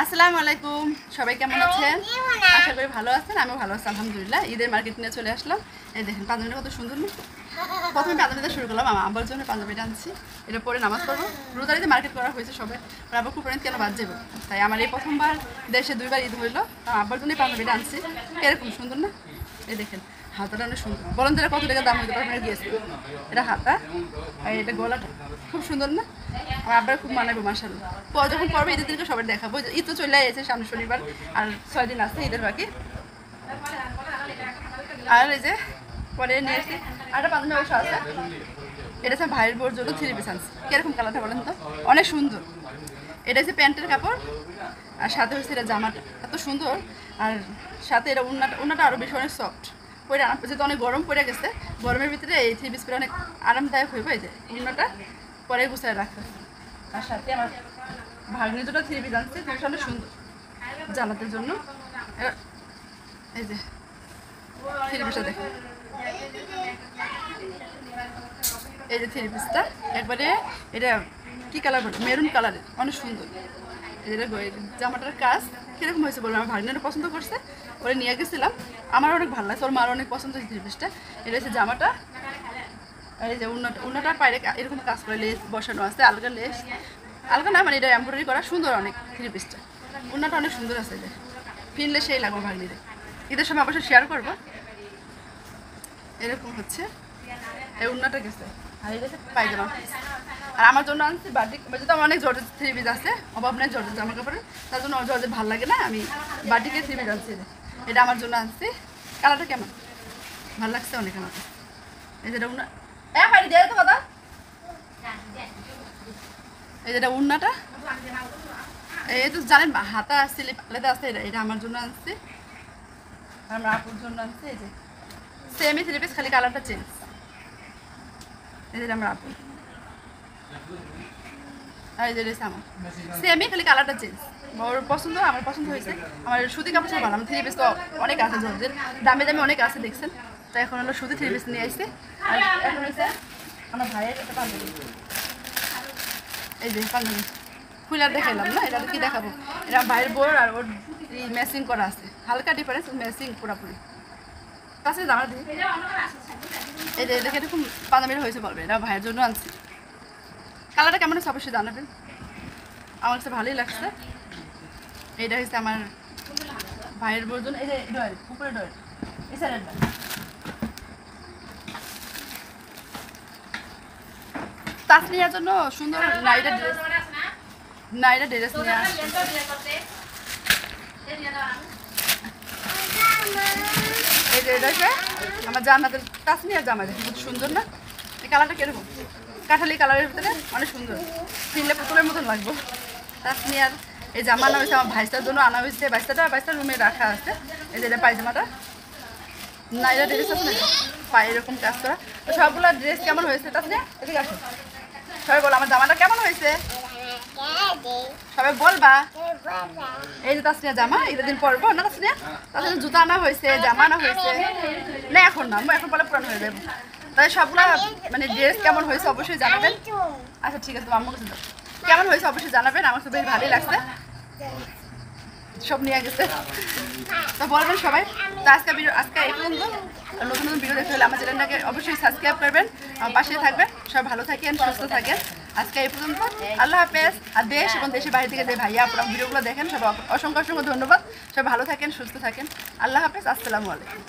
আসসালামু আলাইকুম, সবাই কেমন আছেন? আশা করি ভালো আছেন। আমিও ভালো আছি আলহামদুলিল্লাহ। ঈদের মার্কেট নিয়ে চলে আসলাম। এই দেখেন পাঞ্জাবিটা কত সুন্দর না। প্রথমে পাঞ্জাবিটা শুরু করলাম, আব্বার জন্য পাঞ্জাবিটা আনছি। এটা পরে নামাজ পড়বো। রোজারিতে মার্কেট করা হয়েছে সবাই, আবার কুরবানিতে কেন বাদ যাবো। তাই আমার এই প্রথমবার দেশে 2বার ঈদ হইলো, আব্বার জন্য পাঞ্জাবিটা আনছি। কিরকম সুন্দর না, এই দেখেন হাতাটা অনেক সুন্দর। বলেন তো কত টাকা দাম হইতে পারে? গিয়েছে এটা হাতা আর এটা গলাটা খুব সুন্দর না। আমার আব্বার খুব মানাবো মাশাআল্লাহ। যখন পড়বে ঈদের দিনকে সবাই দেখাবো। ঈদ তো চলে এসেছে, সামনে শনিবার আর 6 দিন আছে ঈদের বাকি। আর এই যে পরে নিয়ে এসেছি আরেকটা পাঞ্জাবি অবশ্য আছে। এটা হচ্ছে ভাইয়ের বোর জন্য 3 পিস আনছি। কিরকম কালারটা বলেন তো? অনেক সুন্দর। এটা হচ্ছে প্যান্টের কাপড় আর সাথে হচ্ছে এটা জামাটা এত সুন্দর। আর সাথে এটা উন্নাটা আরও বেশি অনেক সফট। পরে যেহেতু অনেক গরম পড়ে গেছে, গরমের ভিতরে এই 3 পিস পরে অনেক আরামদায়ক হইব। এই যে উন্নাটা পরে গুছায় রাখতে। আর সাথে আমার ভাগ্নি দুটো 3 পিস আনছে, জিনিসটা অনেক সুন্দর জামাতের জন্য। এই যে 3 পিসটা দেখো, এই যে 3 পিসটা একবারে এটা কি কালার বলে, মেরুন কালারের, অনেক সুন্দর। এটা জামাটার কাজ কীরকম হয়েছে বলবো, আমার ভাগ্নিটা পছন্দ করছে, ওরে নিয়ে গেছিলাম। আমার অনেক ভালো লাগছে, ওর মার অনেক পছন্দ হয়েছে 3 পিসটা। এটা হচ্ছে জামাটা। আর এই যে উন্নাটার বাইরে এরকম কাজ করে লেস বসানো আছে, আলগা লেস, আলগা না মানে এটা এমব্রয়ডারি করা, সুন্দর অনেক 3 পিসটা। উন্নাটা অনেক সুন্দর আছে, এটা কিনলে সেই লাগবে ভাগ্নিরে। ঈদের সময় অবশ্যই শেয়ার করবো। এরকম হচ্ছে এই উন্নাটা গেছে। আর এই গেছে পায়জামা। আর আমার জন্য আনছি বাটিক, যেহেতু আমার অনেক জর্জের 3 পিস আছে, অভাব নেই জর্জের জামা কাপড়ের, তার জন্য জর্জের ভালো লাগে না, আমি বাটিকের 3 পিস আনছি। এটা আমার জন্য আনছি। কালারটা কেমন ভালো লাগছে অনেক আমার। এই যেটা উন্না দিয়ে তো কথা, এই যেটা উন্নাটা, এই তো জানেন হাতা আসছে আলাদা আছে। এটা আমার জন্য আনছি, আমার আপুর জন্য আনছি। এই যে সেমই 3 পিস, খালি কালারটা চেঞ্জ। এই যে আমার আপু, আর এই যে আমার সেমই, খালি কালারটা চেঞ্জ। ওর পছন্দ, আমার পছন্দ হয়েছে। আমার সুতি কাপড় ভালো, আমার 3 পিস তো অনেক আছে, জর্জের দামে দামে অনেক আছে দেখছেন। তো এখন হলো সুতি 3 পিস নিয়ে আসছে। আর এখন হয়েছে আমার ভাইয়ের একটা পাঞ্জাবি, এই যে পাঞ্জাবি খুলে দেখাইলাম না, এটা কি দেখাবো। এটা ভাইয়ের বোর আর ওর ম্যাচিং করা আছে, হালকা ডিফারেন্স, ম্যাচিং পুরোপুরি কাছে জামা দিই। এই যে দেখে এরকম পাঞ্জাবিটা হয়েছে বলবে, এটা ভাইয়ের জন্য আনছি। কালারটা কেমন হচ্ছে অবশ্যই জানাবেন, আমার কাছে ভালোই লাগছে। এইটা হচ্ছে আমার ভাইয়ের বোর জন্য। এই যে ডয়ের উপরে ডয়ের এই সাইডটা তাসনিয়ার জন্য সুন্দর নাইরা ড্রেস নিয়ে আসছে। এই যে এটা হচ্ছে আমার জামাতের তাসনিয়ার জামা, দেখি খুব সুন্দর না। এই কালারটা কিরকম, কাঠালি কালারের ভিতরে অনেক সুন্দর, কিনলে পুতুলের মতন লাগবে। তাসনিয়ার এই জামা আনা হয়েছে আমার ভাইস্তার জন্য, আনা হয়েছে। বাইশটার রুমে রাখা আছে। এই যে এটা পায়জামাটা নাইরা ড্রেস আছে না, পায়ে এরকম কাজ করা। তো সবগুলো ড্রেস কেমন হয়েছে তাসনিয়া এদিকে আসো, সবাই বলো আমার জামাটা কেমন হয়েছে, সবাই বলবা। এই যে তাসনিয়া জামা ঈদের দিন পরবো না। তাসনিয়া জুতা আনা হয়েছে, জামা আনা হয়েছে না, এখন না, এখন বলে পুরানো হয়ে যাবো। তাই সবগুলা মানে ড্রেস কেমন হয়েছে অবশ্যই জানাবেন। আচ্ছা ঠিক আছে, তোমার আম্মুর কাছে দাও, কেমন হয়েছে অবশ্যই জানাবেন। আমার তো বেশ ভালোই লাগছে, সব নিয়ে গেছে তো বলবেন সবাই। তো আজকে এই পর্যন্ত। নতুন নতুন ভিডিও দেখতে হলে আমার চ্যানেলটাকে অবশ্যই সাবস্ক্রাইব করবেন, আমার পাশে থাকবেন। সবাই ভালো থাকেন, সুস্থ থাকেন। আজকে এই পর্যন্ত, আল্লাহ হাফেজ। আর দেশ এবং দেশের বাইরে থেকে যে ভাইয়া আপনারা ভিডিওগুলো দেখেন, সবাই অসংখ্য ধন্যবাদ। সবাই ভালো থাকেন, সুস্থ থাকেন। আল্লাহ হাফেজ, আসসালামু আলাইকুম।